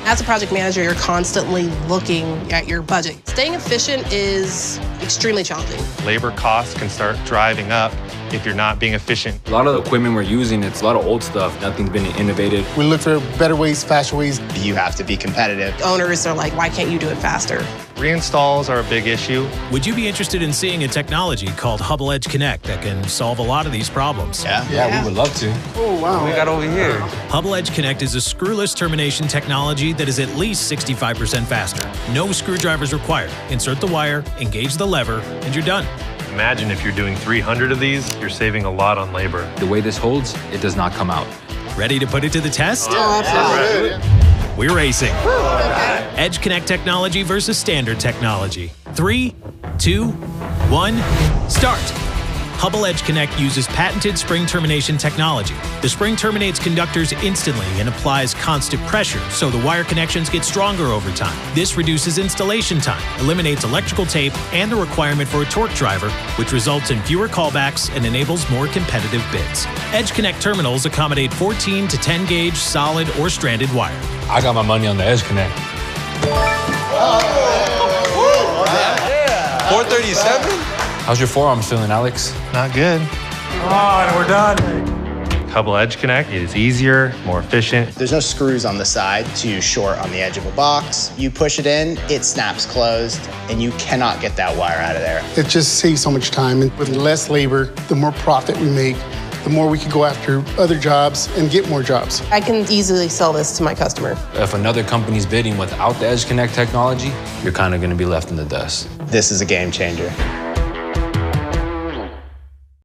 As a project manager, you're constantly looking at your budget. Staying efficient is extremely challenging. Labor costs can start driving up if you're not being efficient. A lot of the equipment we're using, it's a lot of old stuff. Nothing's been innovated. We look for better ways, faster ways. You have to be competitive. Owners are like, why can't you do it faster? Reinstalls are a big issue. Would you be interested in seeing a technology called HUBBELL EdgeConnect that can solve a lot of these problems? Yeah, we would love to. Oh, wow. What we got over here? HUBBELL EdgeConnect is a screwless termination technology that is at least 65% faster. No screwdrivers required. Insert the wire, engage the lever, and you're done. Imagine if you're doing 300 of these, you're saving a lot on labor. The way this holds, it does not come out. Ready to put it to the test? Oh, absolutely. We're racing. EdgeConnect technology versus standard technology. 3, 2, 1, start. HUBBELL EdgeConnect uses patented spring termination technology. The spring terminates conductors instantly and applies constant pressure, so the wire connections get stronger over time. This reduces installation time, eliminates electrical tape, and the requirement for a torque driver, which results in fewer callbacks and enables more competitive bids. EdgeConnect terminals accommodate 14 to 10 gauge solid or stranded wire. I got my money on the EdgeConnect. 437? How's your forearm feeling, Alex? Not good. Come on, we're done. HUBBELL EdgeConnect is easier, more efficient. There's no screws on the side to short on the edge of a box. You push it in, it snaps closed, and you cannot get that wire out of there. It just saves so much time. And with less labor, the more profit we make, the more we can go after other jobs and get more jobs. I can easily sell this to my customer. If another company's bidding without the EdgeConnect technology, you're kind of going to be left in the dust. This is a game changer.